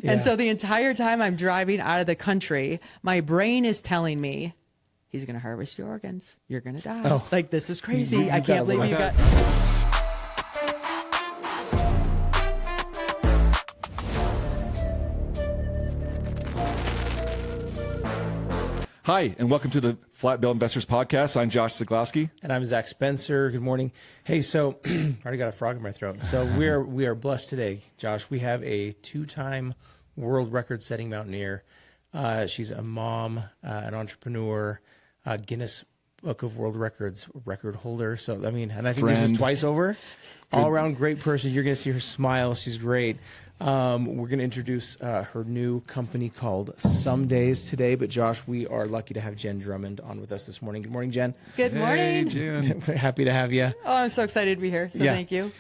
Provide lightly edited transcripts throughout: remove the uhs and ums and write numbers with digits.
Yeah. And so the entire time I'm driving out of the country, my brain is telling me, he's going to harvest your organs. You're going to die. Oh. Like, this is crazy. I got can't a believe little- you got... Hi, and welcome to the Flat Bill Investors Podcast. I'm Josh Zagloski. And I'm Zach Spencer. Good morning. Hey, so I already got a frog in my throat. So we are blessed today, Josh. We have a two-time world record-setting mountaineer. She's a mom, an entrepreneur, Guinness Book of World Records record holder. So I mean, and I think this is twice over. All-around great person. You're going to see her smile. She's great. We're going to introduce her new company called Some Days today. But Josh, we are lucky to have Jenn Drummond on with us this morning. Good morning, Jenn. Good morning. Hey, Jen. Happy to have you. Oh, I'm so excited to be here. So Yeah. thank you.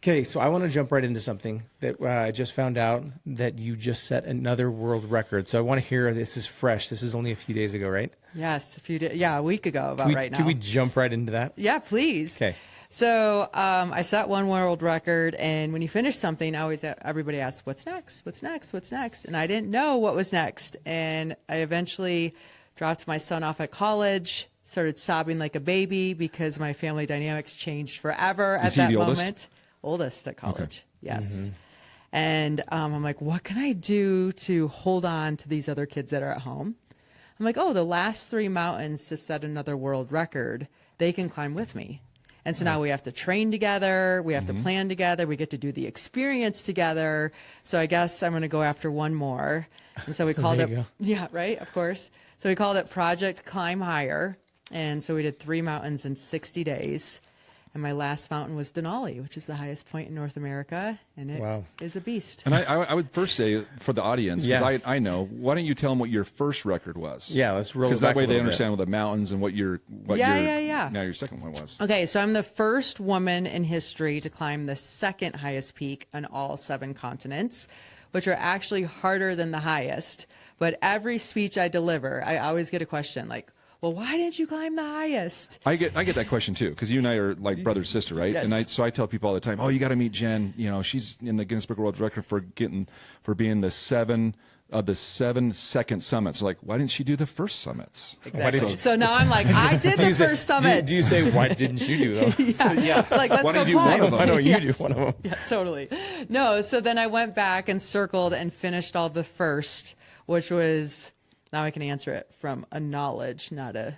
Okay, so I want to jump right into something that I just found out that you just set another world record. So I want to hear, this is fresh. This is only a few days ago, right? Yes, a week ago about right now. Can we jump right into that? Yeah, please. Okay. So I set one world record, and when you finish something, everybody asks, "What's next? What's next? What's next?" And I didn't know what was next, and I eventually dropped my son off at college, started sobbing like a baby because my family dynamics changed forever at that moment. Oldest at college, yes. And I'm like, what can I do to hold on to these other kids that are at home? I'm like, the last 3 mountains to set another world record, they can climb with me. And so now we have to train together, we have to plan together, we get to do the experience together. So I guess I'm going to go after one more. And so we called There it, you go. yeah, right, of course. So we called it Project Climb Higher. And so we did 3 mountains in 60 days. And my last mountain was Denali, which is the highest point in North America. And it is a beast. And I would first say for the audience, because I know, why don't you tell them what your first record was? Yeah, let's roll it back. Because that way a they little understand what the mountains and what your now your second one was. Okay, so I'm the first woman in history to climb the second highest peak on all 7 continents, which are actually harder than the highest. But every speech I deliver, I always get a question like, well, why didn't you climb the highest? I get that question too, because you and I are like brother sister, right? Yes. And so I tell people all the time, oh, you got to meet Jenn. You know, she's in the Guinness Book of World Record for being the 7 second summits. Like, why didn't she do the first summits? Exactly. So now I'm like, I did the first summit. Do you say, why didn't you do those? Yeah. Like, let's Why go don't you do one climb. of them? Why don't you do one of them? Yeah, totally. No, so then I went back and circled and finished all the first, which was, now I can answer it from a knowledge, not a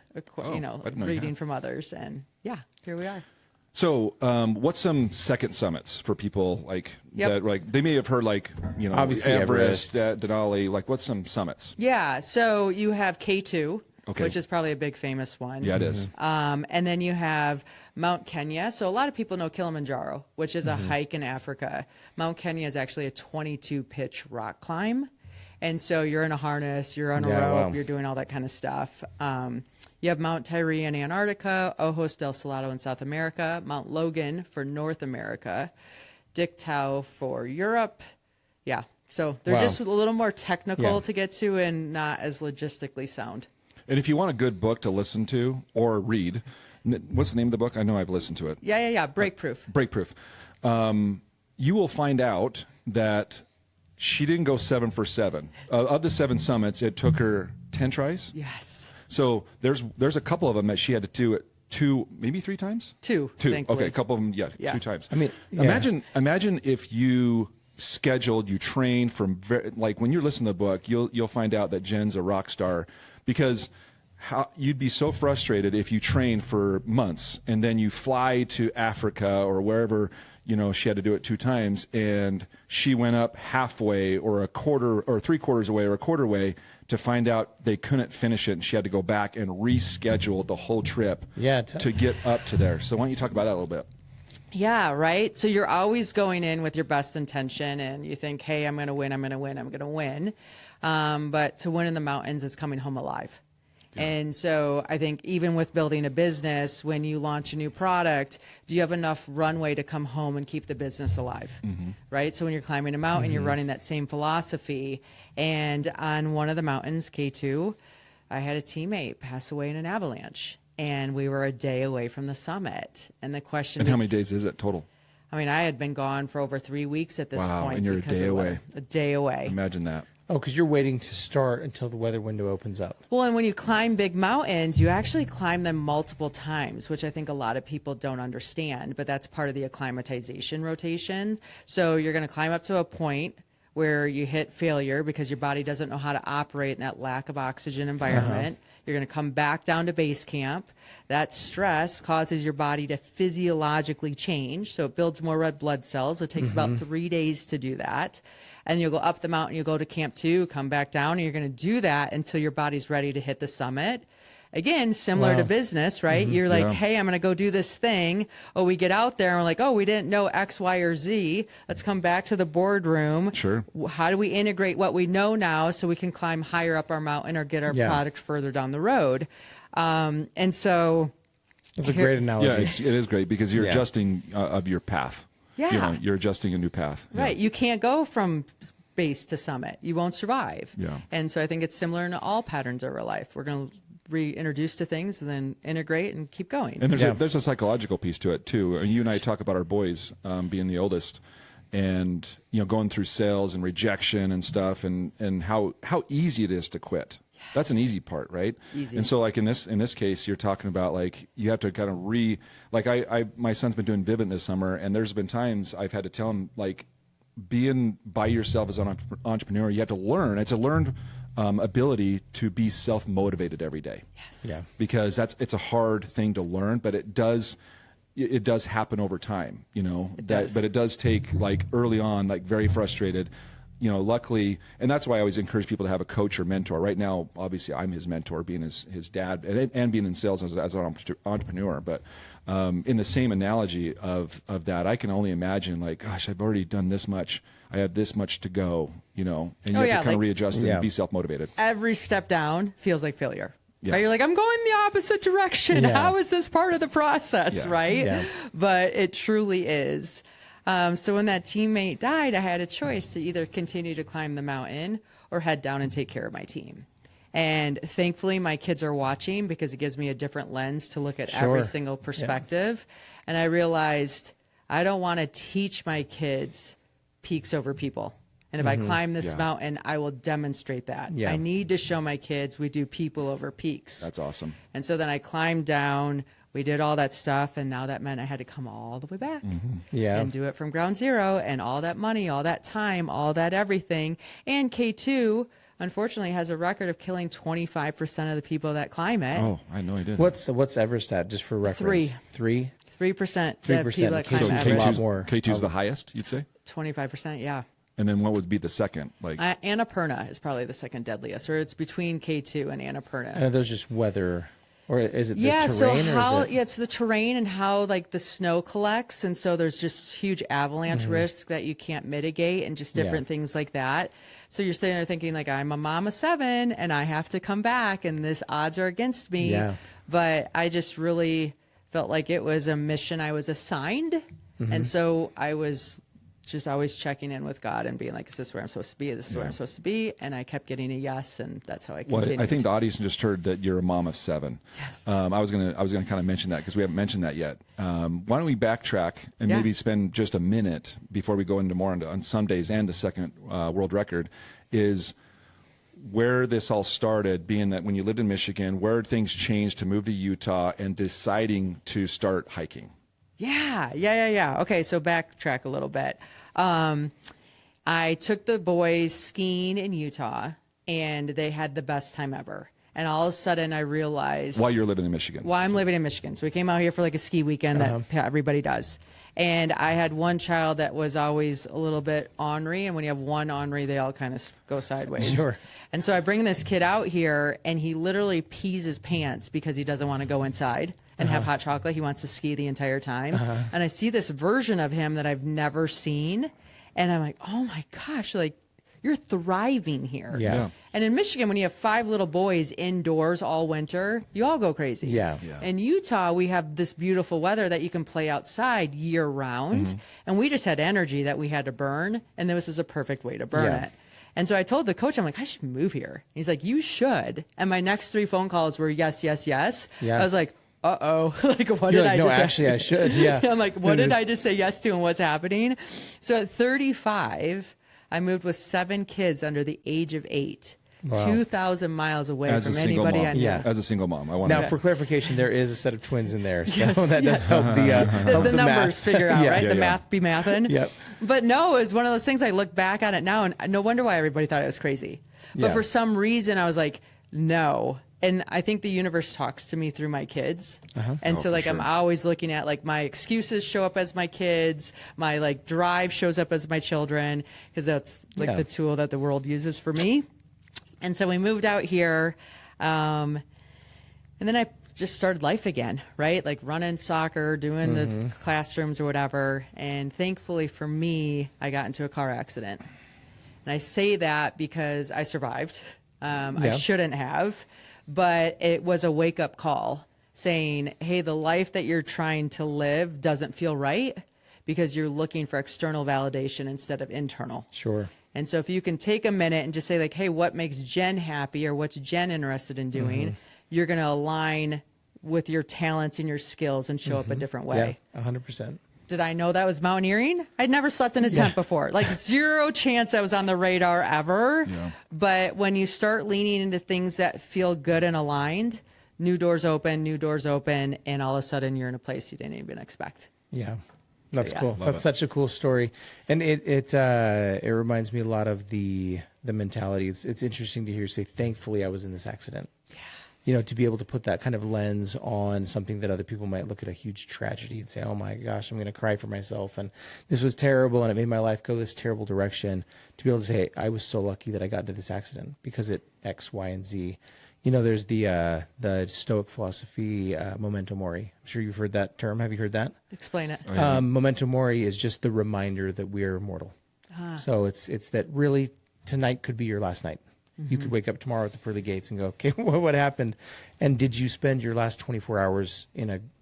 reading from others. And yeah, here we are. So, what's some second summits for people that like they may have heard Obviously Everest, Denali, like what's some summits? Yeah, so you have K2, Okay. which is probably a big famous one. Yeah, it is. And then you have Mount Kenya. So a lot of people know Kilimanjaro, which is a hike in Africa. Mount Kenya is actually a 22-pitch rock climb. And so you're in a harness, you're on a rope, you're doing all that kind of stuff. You have Mount Tyree in Antarctica, Ojos del Salado in South America, Mount Logan for North America, Dik Tau for Europe. Yeah, so they're just a little more technical to get to and not as logistically sound. And if you want a good book to listen to or read, what's the name of the book? I know I've listened to it. Yeah, Breakproof. Breakproof. You will find out that she didn't go 7 for 7. Of the 7 summits, it took her 10 tries. Yes. So there's a couple of them that she had to do it 2, maybe 3 times. 2. Okay, a couple of them, 2 times. I mean, imagine if you scheduled, you trained from like when you're listening to the book, you'll find out that Jenn's a rock star, because you'd be so frustrated if you trained for months and then you fly to Africa or wherever, she had to do it 2 times, and she went up halfway or a quarter or 3/4 away or a quarter way to find out they couldn't finish it, and she had to go back and reschedule the whole trip to get up to there. So why don't you talk about that a little bit? Yeah, right. So you're always going in with your best intention, and you think, hey, I'm going to win, I'm going to win, I'm going to win. But to win in the mountains is coming home alive. Yeah. And so I think even with building a business, when you launch a new product, do you have enough runway to come home and keep the business alive? Right? So when you're climbing a mountain, you're running that same philosophy. And on one of the mountains, K2, I had a teammate pass away in an avalanche. And we were a day away from the summit. And the question... And how many days is it total? I mean, I had been gone for over 3 weeks at this Wow, point. and you're a because day of the away. weather. A day away. Imagine that. Oh, because you're waiting to start until the weather window opens up. Well, and when you climb big mountains, you actually climb them multiple times, which I think a lot of people don't understand, but that's part of the acclimatization rotation. So you're going to climb up to a point where you hit failure because your body doesn't know how to operate in that lack of oxygen environment. You're going to come back down to base camp. That stress causes your body to physiologically change. So it builds more red blood cells. It takes about 3 days to do that. And you'll go up the mountain, you'll go to camp 2, come back down, and you're going to do that until your body's ready to hit the summit. Again, similar to business, right? You're like, hey, I'm going to go do this thing. Oh, we get out there and we're like, oh, we didn't know X, Y, or Z. Let's come back to the boardroom. Sure. How do we integrate what we know now so we can climb higher up our mountain or get our product further down the road? And so That's a great analogy. Yeah, it is great because you're adjusting of your path. Yeah. You know, you're adjusting a new path. Right. You can't go from base to summit. You won't survive. Yeah. And so I think it's similar in all patterns of our life. We're going to reintroduce to things and then integrate and keep going. And there's a psychological piece to it too. And you and I talk about our boys being the oldest, and going through sales and rejection and stuff, and how easy it is to quit. Yes. That's an easy part, right? Easy. And so like in this case, you're talking about like you have to kind of my son's been doing Vivint this summer, and there's been times I've had to tell him like being by yourself as an entrepreneur, you have to learn. It's a learned ability to be self-motivated every day. Yes. Yeah. Because it's a hard thing to learn, but it does happen over time, but it does take like early on, like very frustrated, luckily, and that's why I always encourage people to have a coach or mentor. Right now, obviously I'm his mentor, being his dad and being in sales as an entrepreneur. But in the same analogy of that, I can only imagine like, gosh, I've already done this much. I have this much to go, and you have to kind of readjust and be self-motivated. Every step down feels like failure. Yeah. Right? You're like, I'm going the opposite direction. Yeah. How is this part of the process, right? Yeah. But it truly is. So when that teammate died, I had a choice to either continue to climb the mountain or head down and take care of my team. And thankfully, my kids are watching because it gives me a different lens to look at every single perspective. Yeah. And I realized I don't want to teach my kids peaks over people. And if I climb this mountain, I will demonstrate that. Yeah. I need to show my kids we do people over peaks. That's awesome. And so then I climbed down. We did all that stuff, and now that meant I had to come all the way back and do it from ground zero, and all that money, all that time, all that everything. And K2, unfortunately, has a record of killing 25% of the people that climb it. Oh, I know he did. What's Everest at, just for reference? 3? 3% the people that climb So Everest. K2's the highest, you'd say? 25%, yeah. And then what would be the second? Like Annapurna is probably the second deadliest, or it's between K2 and Annapurna. And are those just weather, or is it the terrain? So or is it... it's the terrain and how like the snow collects, and so there's just huge avalanche risk that you can't mitigate, and just different things like that. So you're sitting there thinking like, I'm a mom of 7 and I have to come back, and this odds are against me. Yeah. But I just really felt like it was a mission I was assigned, and so I was just always checking in with God and being like, is this where I'm supposed to be? This is where I'm supposed to be. And I kept getting a yes, and that's how I continued. Well, I think the audience just heard that you're a mom of 7. Yes. I was gonna kind of mention that because we haven't mentioned that yet. Why don't we backtrack and maybe spend just a minute before we go into more on some days and the second world record is where this all started, being that when you lived in Michigan, where things changed to move to Utah and deciding to start hiking. Yeah. Okay, so backtrack a little bit. I took the boys skiing in Utah, and they had the best time ever. And all of a sudden, I realized... While you're living in Michigan. While I'm living in Michigan. So we came out here for like a ski weekend that everybody does. And I had one child that was always a little bit ornery, and when you have one ornery, they all kind of go sideways. Sure. And so I bring this kid out here, and he literally pees his pants because he doesn't want to go inside and have hot chocolate. He wants to ski the entire time. And I see this version of him that I've never seen, and I'm like, oh my gosh, like, you're thriving here. Yeah. And in Michigan, when you have 5 little boys indoors all winter, you all go crazy. Yeah. In Utah, we have this beautiful weather that you can play outside year round. And we just had energy that we had to burn. And this was a perfect way to burn it. And so I told the coach, I'm like, I should move here. He's like, you should. And my next 3 phone calls were yes, yes, yes. Yeah. I was like, uh-oh, like, what You're did like, I no, just actually, I should. Yeah. I'm like, what did I just say yes to and what's happening? So at 35, I moved with 7 kids under the age of 8, Wow. 2,000 miles away As a from single anybody mom. I knew. Yeah. As a single mom, I want Now, to. for clarification, there is a set of twins in there, so Yes, that does yes. help The numbers math. figure out, Yeah. right? Yeah, The yeah. math be mathin'. Yep. But no, it was one of those things I look back on it now, and no wonder why everybody thought it was crazy. But Yeah. for some reason, I was like, no. And I think the universe talks to me through my kids. And so, like, I'm always looking at, like, my excuses show up as my kids, my, like, drive shows up as my children, because that's, like, Yeah. the tool that the world uses for me. And so we moved out here. And then I just started life again, right? Like running soccer, doing the classrooms or whatever. And thankfully for me, I got into a car accident. And I say that because I survived. I shouldn't have, but it was a wake up call saying, hey, the life that you're trying to live doesn't feel right because you're looking for external validation instead of internal. Sure. And so if you can take a minute and just say, like, hey, what makes Jen happy or what's Jen interested in doing, you're going to align with your talents and your skills and show up a different way. Yeah, 100%. Did I know that was mountaineering? I'd never slept in a tent before. Like, zero chance I was on the radar ever. Yeah. But when you start leaning into things that feel good and aligned, new doors open, and all of a sudden you're in a place you didn't even expect. Yeah. That's yeah. cool. That's such a cool story. And it reminds me a lot of the mentality. It's interesting to hear you say, thankfully I was in this accident. You know, to be able to put that kind of lens on something that other people might look at a huge tragedy and say, oh my gosh, I'm going to cry for myself. And this was terrible. And it made my life go this terrible direction. To be able to say, I was so lucky that I got into this accident because it X, Y, and Z. You know, there's the Stoic philosophy, memento mori. I'm sure you've heard that term. Have you heard that? Explain it. Memento mori is just the reminder that we are immortal. So it's that really tonight could be your last night. You could wake up tomorrow at the pearly gates and go, okay, what happened? And did you spend your last 24 hours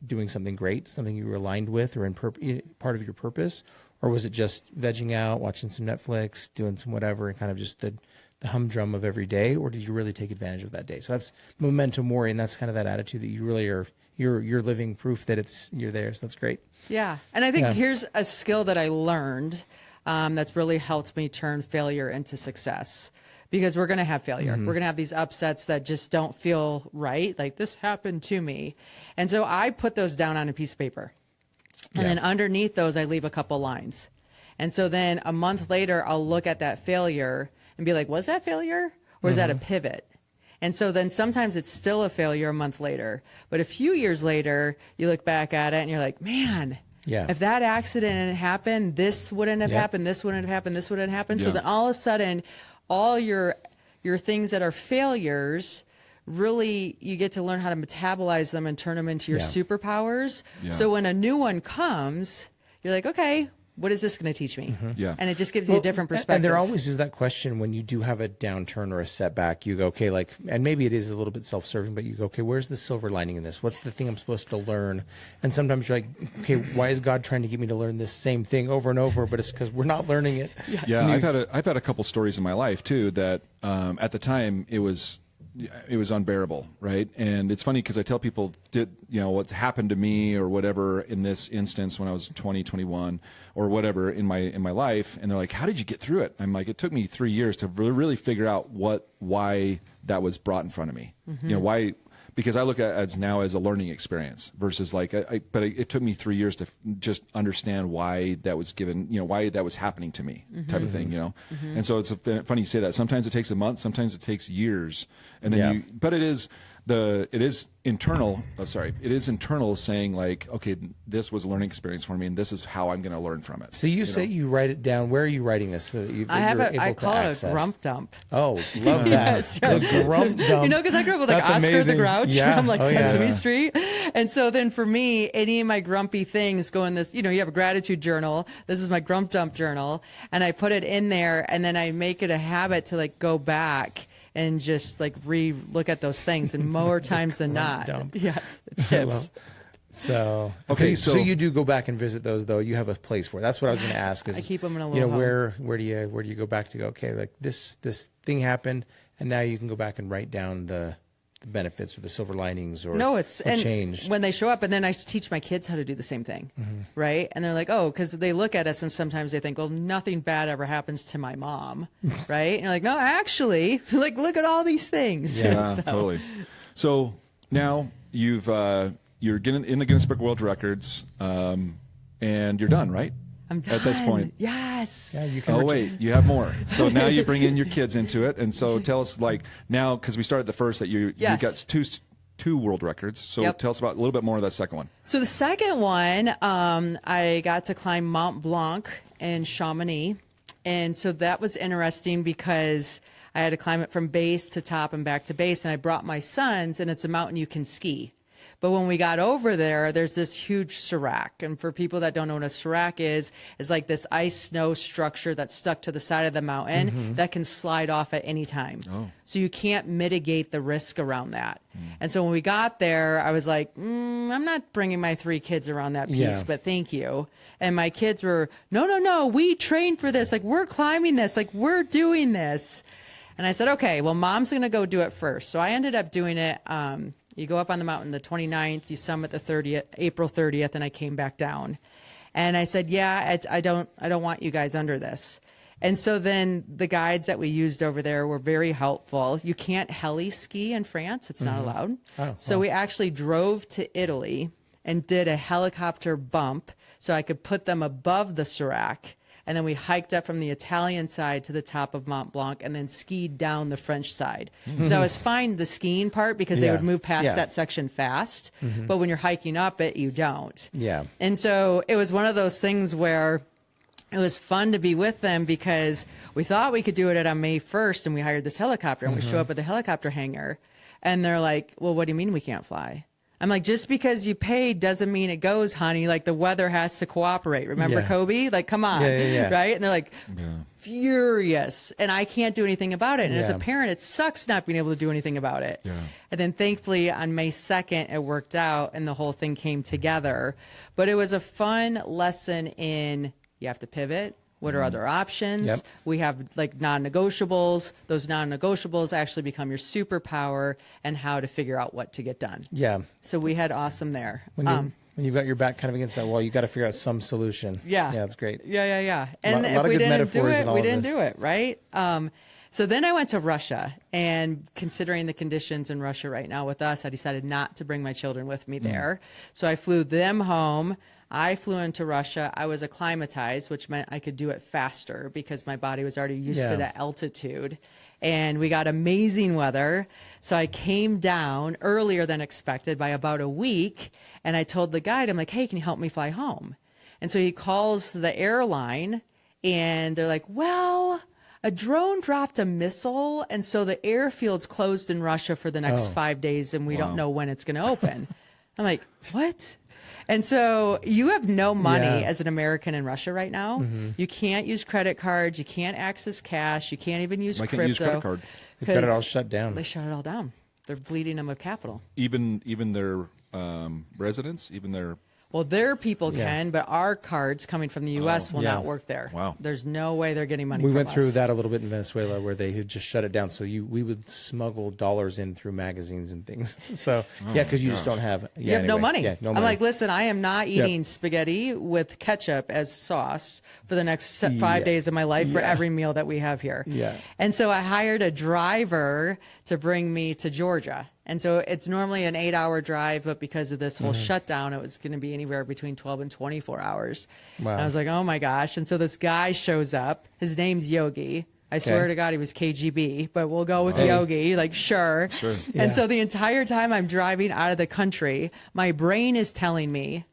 doing something great, something you were aligned with or in part of your purpose? Or was it just vegging out, watching some Netflix, doing some whatever, and kind of just the humdrum of every day? Or did you really take advantage of that day? So that's memento mori, and that's kind of that attitude that you really are, you're living proof that you're there. So that's great. Yeah. And I think here's a skill that I learned that's really helped me turn failure into success. Because we're going to have failure. We're going to have these upsets that just don't feel right. Like, this happened to me. And so I put those down on a piece of paper. And then underneath those, I leave a couple lines. And so then a month later, I'll look at that failure and be like, was that failure? Or is that a pivot? And so then sometimes it's still a failure a month later. But a few years later, you look back at it and you're like, man, if that accident hadn't happened, this wouldn't have happened, this wouldn't have happened, this wouldn't have happened. So then all of a sudden, all your things that are failures, really, you get to learn how to metabolize them and turn them into your superpowers. So when a new one comes, you're like, okay, what is this going to teach me? And it just gives you a different perspective. And there always is that question when you do have a downturn or a setback. You go, okay, like, and maybe it is a little bit self-serving, but you go, okay, where's the silver lining in this? What's the thing I'm supposed to learn? And sometimes you're like, okay, why is God trying to get me to learn this same thing over and over? But it's because we're not learning it. Yeah, I've had a couple stories in my life too that at the time it was unbearable, right? And it's funny because I tell people, what happened to me or whatever in this instance when I was 20, 21 or whatever in my life, and they're like, how did you get through it? I'm like, it took me 3 years to really figure out why that was brought in front of me. Why? Because I look at it now as a learning experience versus like, but it took me 3 years to just understand why that was given, why that was happening to me, type of thing, And so it's funny you say that. Sometimes it takes a month, sometimes it takes years, and then but it is internal. It is internal, saying like, okay, this was a learning experience for me, and this is how I'm going to learn from it. So you say you write it down. Where are you writing this? So that I call it a grump dump. Oh, love that. Yes. The grump dump. Because I grew up with like That's Oscar amazing. the Grouch from like Oh, Sesame Street. And so then for me, any of my grumpy things go in this, you have a gratitude journal. This is my grump dump journal. And I put it in there, and then I make it a habit to like go back and just like look at those things, and more times than not. Dump. Yes, it ships. So so you do go back and visit those, though. You have a place for it. That's what I was going to ask. Is, I keep them in a little home. where do you go back to go? Okay, like this thing happened, and now you can go back and write down the the benefits or the silver linings or No, it's what and changed. when they show up, and then I teach my kids how to do the same thing, right? And they're like, oh, because they look at us and sometimes they think, well, nothing bad ever happens to my mom, right? And you're like, no, actually, like look at all these things. Yeah, So- totally. So now you're getting in the Guinness Book of World Records, and you're done, right? I'm done. At this point. Yes. Yeah, you can Oh wait, you have more. So now you bring in your kids into it, and so tell us like now because we started the first that you Yes. got two world records. So Yep. tell us about a little bit more of that second one. So the second one, I got to climb Mont Blanc in Chamonix. And so that was interesting because I had to climb it from base to top and back to base. And I brought my sons, and it's a mountain you can ski. But when we got over there, there's this huge serac. And for people that don't know what a serac is like this ice snow structure that's stuck to the side of the mountain that can slide off at any time. Oh. So you can't mitigate the risk around that. And so when we got there, I was like, I'm not bringing my 3 kids around that piece, Yeah. but thank you. And my kids were, no, we trained for this. Like, we're climbing this. Like, we're doing this. And I said, okay, well, mom's going to go do it first. So I ended up doing it. You go up on the mountain the 29th, you summit the 30th, April 30th, and I came back down. And I said, yeah, I don't want you guys under this. And so then the guides that we used over there were very helpful. You can't heli ski in France. It's not allowed. Oh, so wow. we actually drove to Italy and did a helicopter bump so I could put them above the Serac. And then we hiked up from the Italian side to the top of Mont Blanc and then skied down the French side. So I was fine the skiing part because they Yeah. would move past Yeah. that section fast. But when you're hiking up it, you don't. Yeah. And so it was one of those things where it was fun to be with them because we thought we could do it on May 1st and we hired this helicopter and we show up at the helicopter hangar and they're like, well, what do you mean we can't fly? I'm like, just because you paid doesn't mean it goes, honey. Like the weather has to cooperate. Remember Yeah. Kobe? Like, come on. Yeah. Right? And they're like furious and I can't do anything about it. And as a Yeah. parent, it sucks not being able to do anything about it. Yeah. And then thankfully on May 2nd, it worked out and the whole thing came together. But it was a fun lesson in you have to pivot. What are other options? Yep. We have like non-negotiables. Those non-negotiables actually become your superpower and how to figure out what to get done. Yeah. So we had awesome there. When you've got your back kind of against that wall, you got to figure out some solution. Yeah. Yeah, that's great. Yeah. And lot if of we good didn't do metaphors it, in all we of didn't this. do it, right? So then I went to Russia, and considering the conditions in Russia right now with us, I decided not to bring my children with me there. So I flew them home. I flew into Russia. I was acclimatized, which meant I could do it faster because my body was already used Yeah. to that altitude. And we got amazing weather. So I came down earlier than expected by about a week. And I told the guide, I'm like, hey, can you help me fly home? And so he calls the airline and they're like, well, a drone dropped a missile. And so the airfield's closed in Russia for the next 5 days and we don't know when it's going to open. I'm like, what? And so you have no money Yeah. as an American in Russia right now. You can't use credit cards. You can't access cash. You can't even use Why crypto. can't you use credit card? They've got it all 'cause shut down. They shut it all down. They're bleeding them of capital. Even their residents, even their Well, their people Yeah. can, but our cards coming from the U.S. will Yeah. not work there. Wow. There's no way they're getting money We from went through us. that a little bit in Venezuela where they had just shut it down. So we would smuggle dollars in through magazines and things. So yeah, because you just don't have. Yeah, You have no anyway. money. Yeah, no I'm money. like, listen, I am not eating spaghetti with ketchup as sauce for the next 5 Yeah. days of my life for Yeah. every meal that we have here. Yeah. And so I hired a driver to bring me to Georgia. And so it's normally an 8-hour drive, but because of this whole Mm-hmm. shutdown, it was going to be anywhere between 12 and 24 hours. Wow. And I was like, oh my gosh. And so this guy shows up. His name's Yogi. I swear to God, he was KGB, but we'll go with Yogi. Like, sure. Yeah. And so the entire time I'm driving out of the country, my brain is telling me,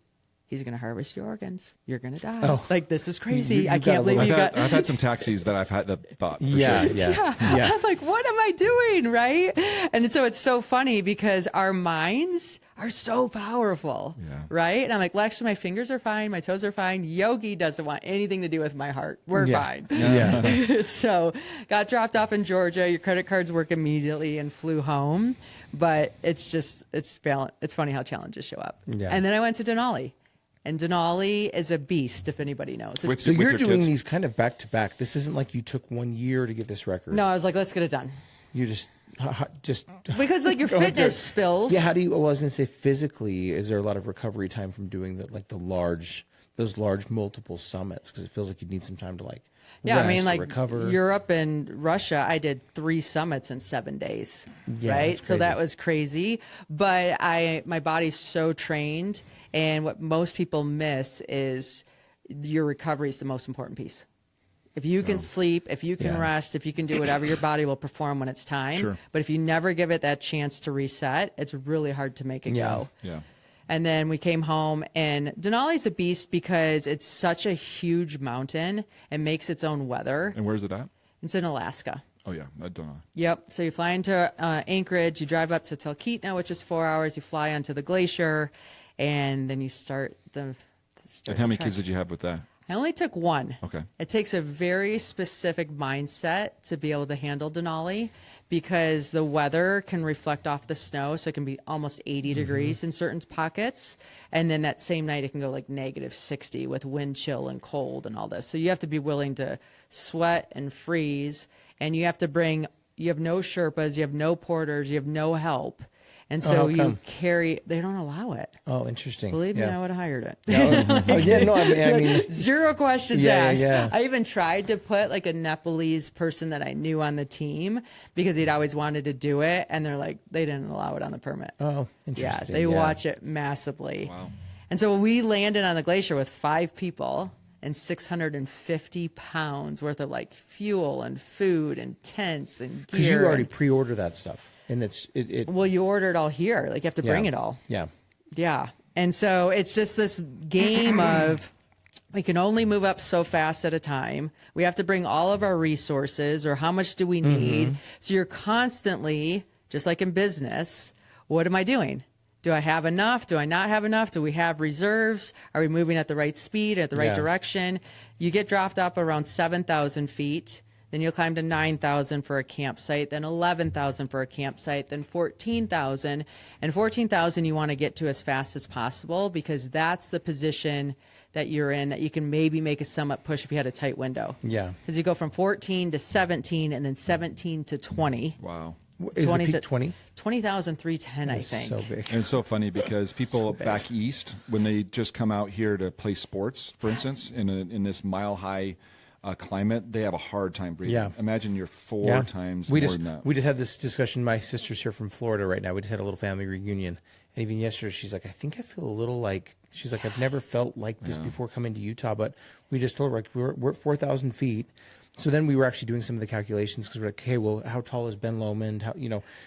he's going to harvest your organs. You're going to die. Oh. Like, this is crazy. You I got a can't believe little- you I've got. had some taxis that I've had that thought. For Yeah, sure. yeah, yeah. I'm like, what am I doing? Right. And so it's so funny because our minds are so powerful. Yeah. Right. And I'm like, well, actually, my fingers are fine. My toes are fine. Yogi doesn't want anything to do with my heart. We're Yeah. fine. Yeah. So got dropped off in Georgia. Your credit cards work immediately and flew home. But it's just, it's funny how challenges show up. Yeah. And then I went to Denali. And Denali is a beast, if anybody knows. It's With- So you're your doing kids? these kind of back to back. This isn't like you took 1 year to get this record. No, I was like, let's get it done. You just Just Because like your Go into fitness it. spills. Yeah, how do you? Well, I was going to say physically, is there a lot of recovery time from doing those large multiple summits? Because it feels like you need some time to like. Yeah, I rest mean, or like recover. Europe and Russia, I did 3 summits in 7 days. Yeah, right? that's So that crazy. was crazy. But my body's so trained, and what most people miss is your recovery is the most important piece. If you can sleep, if you can Yeah. rest, if you can do whatever, your body will perform when it's time. Sure. But if you never give it that chance to reset, it's really hard to make it Yeah. go. Yeah. And then we came home, and Denali's a beast because it's such a huge mountain. It makes its own weather. And where's it at? It's in Alaska. Oh yeah, I don't know. Yep. So you fly into Anchorage, you drive up to Talkeetna, which is 4 hours. You fly onto the glacier, and then you start the. And how many kids did you have with that? I only took 1. Okay. It takes a very specific mindset to be able to handle Denali because the weather can reflect off the snow. So it can be almost 80 degrees in certain pockets. And then that same night, it can go like -60 with wind chill and cold and all this. So you have to be willing to sweat and freeze. And you have no Sherpas, you have no porters, you have no help. And so how you come? they don't allow it. Oh, interesting. Believe me, yeah. I would have hired it. Oh, yeah, no, I mean, 0 questions Yeah, asked. yeah. I even tried to put like a Nepalese person that I knew on the team because he'd always wanted to do it, and they didn't allow it on the permit. oh, Yeah, interesting. they watch it massively. Wow. And so we landed on the glacier with 5 people and 650 pounds worth of like fuel and food and tents and gear. Because you already and- pre-order that stuff, and it well, you order it all here. Like you have to bring it all. Yeah. Yeah. And so it's just this game of we can only move up so fast at a time. We have to bring all of our resources, or how much do we need? So you're constantly, just like in business, what am I doing? Do I have enough? Do I not have enough? Do we have reserves? Are we moving at the right speed, at the right Yeah. direction? You get dropped up around 7,000 feet. Then you'll climb to 9,000 for a campsite, then 11,000 for a campsite, then 14,000. And 14,000 you want to get to as fast as possible because that's the position that you're in that you can maybe make a summit push if you had a tight window. Yeah. Because you go from 14 to 17 and then 17 to 20. Wow. Is the 20's peak at 20? 20,310, I It's think. so big. And it's so funny because people back east, when they just come out here to play sports, for instance, in this mile-high climate, they have a hard time breathing. Yeah. Imagine you're 4 times more than that. We just had this discussion. My sister's here from Florida right now. We just had a little family reunion, and even yesterday, she's like, "I think I feel a little like." She's like, "I've never felt like this before coming to Utah." But we just told her like we're at 4,000 feet. So then we were actually doing some of the calculations because we're like, "Okay, well, how tall is Ben Lomond? How So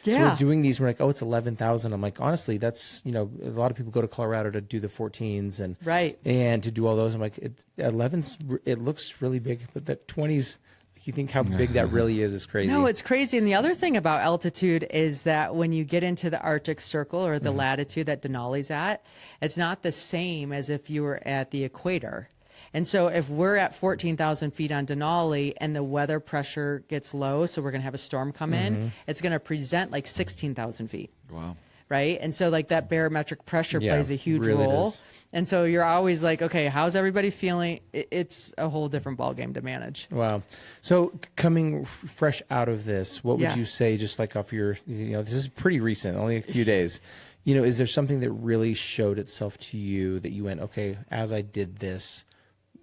Yeah. we're doing these. We're like, "Oh, it's 11,000." I'm like, honestly, that's a lot of people go to Colorado to do the 14s and Right. and to do all those. I'm like, 11's it looks really big, but that 20's. You think how big that really is crazy. No, it's crazy. And the other thing about altitude is that when you get into the Arctic Circle or the latitude that Denali's at, it's not the same as if you were at the equator. And so if we're at 14,000 feet on Denali and the weather pressure gets low, so we're going to have a storm come in, it's going to present like 16,000 feet. Wow. Right. And so like that barometric pressure Yeah, plays a huge really role. does. And so you're always like, okay, how's everybody feeling? It's a whole different ballgame to manage. Wow. So coming fresh out of this, what would Yeah. you say, just like off your, this is pretty recent, only a few days, is there something that really showed itself to you that you went, okay, as I did this,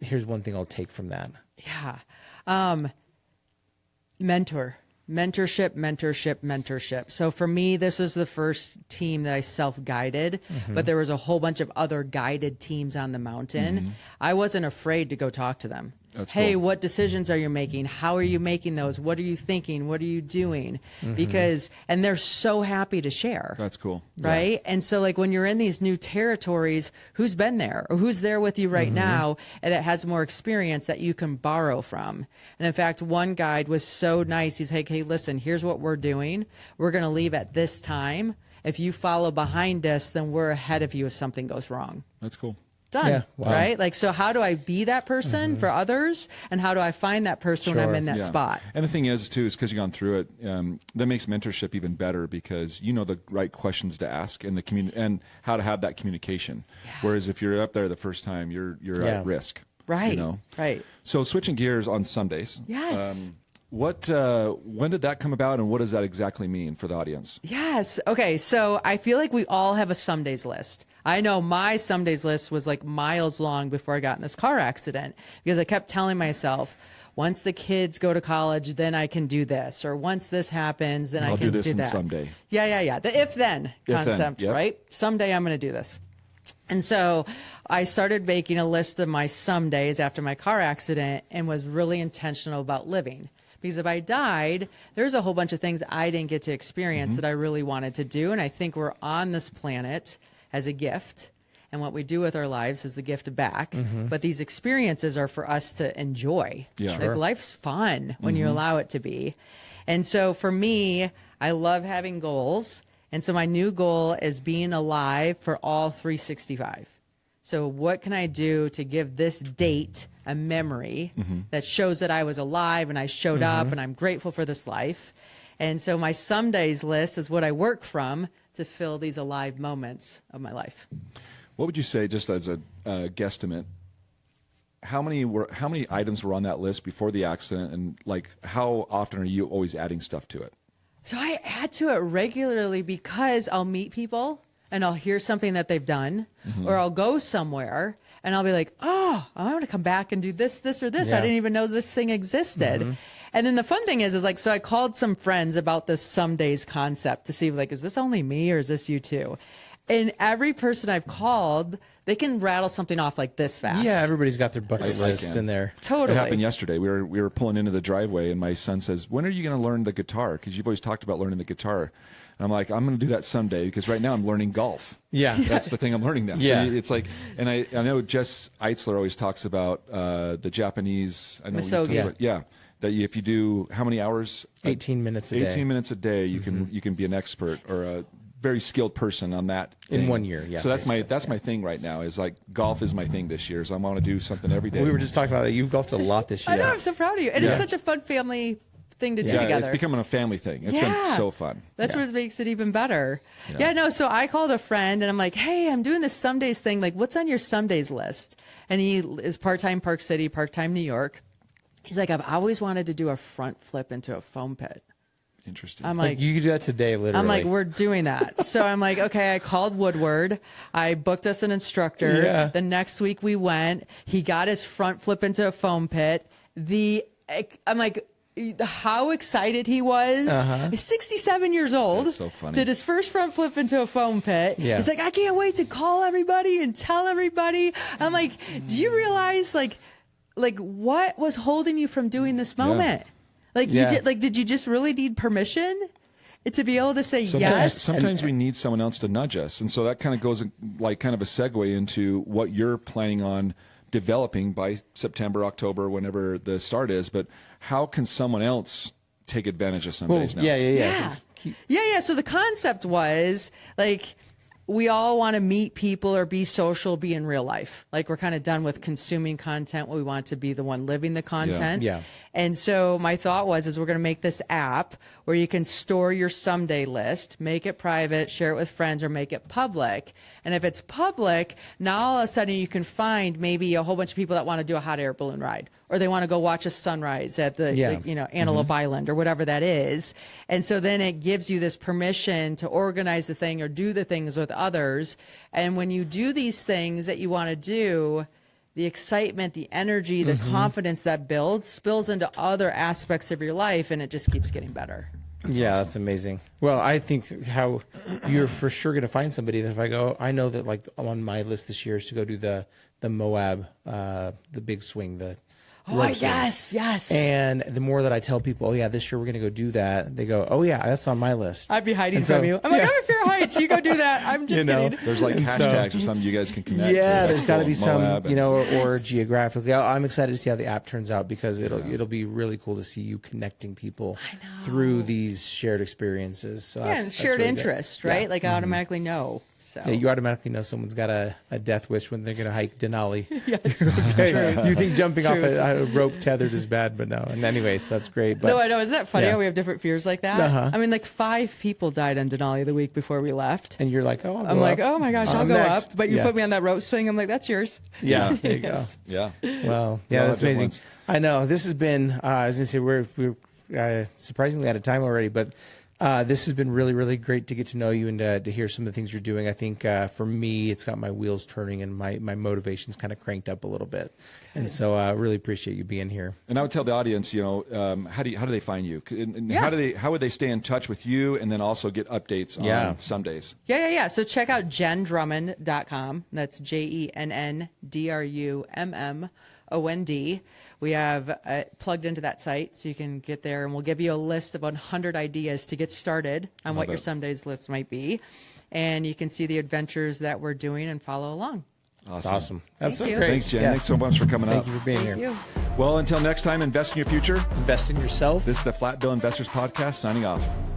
here's one thing I'll take from that? Yeah. Mentorship. So for me, this was the first team that I self-guided, but there was a whole bunch of other guided teams on the mountain. I wasn't afraid to go talk to them. That's Hey, cool. what decisions are you making? How are you making those? What are you thinking? What are you doing? And they're so happy to share. That's cool. Right. And so like when you're in these new territories, who's been there or who's there with you right now and that has more experience that you can borrow from. And in fact, one guide was so nice. He's like, hey, listen, here's what we're doing. We're going to leave at this time. If you follow behind us, then we're ahead of you if something goes wrong. That's cool. Done. Yeah, wow. Right. Like, so how do I be that person for others? And how do I find that person when I'm Sure. in that Yeah. spot? And the thing is, too, is because you've gone through it, that makes mentorship even better because you know the right questions to ask and and how to have that communication. Whereas if you're up there the first time, you're Yeah. at risk. Right. You know? Right. So switching gears on Sundays. Yes. When did that come about, and what does that exactly mean for the audience? Yes. Okay. So I feel like we all have a some days list. I know my some days list was like miles long before I got in this car accident, because I kept telling myself, once the kids go to college, then I can do this, or once this happens, then I I'll can do this that. someday. Yeah. The if-then concept, yep. right? Someday I'm going to do this. And so I started making a list of my some days after my car accident and was really intentional about living. Because if I died, there's a whole bunch of things I didn't get to experience that I really wanted to do. And I think we're on this planet as a gift. And what we do with our lives is the gift back. But these experiences are for us to enjoy. Yeah. Like life's fun when you allow it to be. And so for me, I love having goals. And so my new goal is being alive for all 365. So what can I do to give this date a memory that shows that I was alive and I showed up and I'm grateful for this life? And so my some days list is what I work from to fill these alive moments of my life. What would you say, just as a guesstimate, how many items were on that list before the accident, and like how often are you always adding stuff to it? So I add to it regularly because I'll meet people and I'll hear something that they've done, or I'll go somewhere and I'll be like, oh, I want to come back and do this, or this. Yeah. I didn't even know this thing existed. And then the fun thing is like, so I called some friends about this some days concept to see like, is this only me or is this you too? And every person I've called, they can rattle something off like this fast. Yeah, everybody's got their bucket lists in there. Totally. It happened yesterday. We were pulling into the driveway, and my son says, "When are you going to learn the guitar? Because you've always talked about learning the guitar." And I'm like, "I'm going to do that someday, because right now I'm learning golf." Yeah. That's the thing I'm learning now. Yeah. So it's like, and I know Jess Eitzler always talks about the Japanese. I know Misogi. yeah. That if you do how many hours? 18 minutes a day. 18 minutes a day, you can be an expert or a very skilled person on that In thing. 1 year, yeah, So that's my thing right now, is like golf is my thing this year. So I want to do something every day. We were just talking about that. You've golfed a lot this year. I know, I'm so proud of you. And it's such a fun family thing to do yeah, together. it's becoming a family thing. It's been so fun. That's Yeah. what makes it even better. Yeah, no, so I called a friend and I'm like, hey, I'm doing this some days thing. Like, what's on your some days list? And he is part-time Park City, part-time New York. He's like, I've always wanted to do a front flip into a foam pit. Interesting. I'm Like, like, you could do that today, literally. I'm like, we're doing that. So I'm like, okay, I called Woodward. I booked us an instructor. Yeah. The next week we went. He got his front flip into a foam pit. I'm like, how excited he was. He's 67 years old. That's so funny. Did his first front flip into a foam pit. Yeah. He's like, I can't wait to call everybody and tell everybody. I'm like, do you realize like what was holding you from doing this moment? Like, Yeah. did you just really need permission to be able to say yes? Sometimes we need someone else to nudge us, and so that kind of goes like kind of a segue into what you're planning on developing by September, October, whenever the start is. But how can someone else take advantage of some days now? Yeah. So the concept was like, we all want to meet people or be social, be in real life. Like, we're kind of done with consuming content. We want to be the one living the content. Yeah. And so my thought was, we're going to make this app where you can store your someday list, make it private, share it with friends, or make it public. And if it's public, now all of a sudden you can find maybe a whole bunch of people that want to do a hot air balloon ride, or they want to go watch a sunrise at the Antelope Island, or whatever that is. And so then it gives you this permission to organize the thing or do the things with others. And when you do these things that you want to do, the excitement, the energy, the confidence that builds spills into other aspects of your life, and it just keeps getting better. That's amazing. Well, I think how you're for sure going to find somebody that if I go, I know that like on my list this year is to go do the Moab, the big swing, the rope swing. Yes. And the more that I tell people, oh yeah, this year we're going to go do that, they go, oh yeah, that's on my list. I'd be hiding And so- from you. I'm like, I'm in Fair Heights. You go do that. I'm just kidding. There's like hashtags or something you guys can connect. Yeah, with. there's That's got to cool. be some, Moab and- or geographically. I'm excited to see how the app turns out, because it'll be really cool to see you connecting people through these shared experiences. So Yeah, and shared really interest, good. right? Yeah. Like, I automatically know. So. Yeah, you automatically know someone's got a death wish when they're going to hike Denali. Yes. You think jumping off a rope tethered is bad, but no. And anyway, so that's great. But No, I know. Isn't that funny Yeah. how we have different fears like that? Uh-huh. I mean, like 5 people died on Denali the week before we left. and you're like, oh, I'll I'm go like, up. oh my gosh, I'll I'm go next. up. But you Yeah. put me on that rope swing. I'm like, that's yours. Yeah, there you go. Yeah. Well, We yeah, all that's have amazing. different ones. I know this has been. I was going to say we're surprisingly out of time already, but this has been really, really great to get to know you and to hear some of the things you're doing. I think for me, it's got my wheels turning and my motivation's kind of cranked up a little bit. And so I really appreciate you being here. And I would tell the audience, how do they find you? And how would they stay in touch with you and then also get updates on some days? Yeah. So check out jenndrummond.com. That's JENNDRUMMOND. We have plugged into that site so you can get there, and we'll give you a list of 100 ideas to get started on what your some days list might be. And you can see the adventures that we're doing and follow along. Awesome. That's so Thank you. great. Thanks, Jen. Thanks so much for coming up. Thank you for being here. Thank you. Well, until next time, invest in your future. Invest in yourself. This is the Flat Bill Investors Podcast signing off.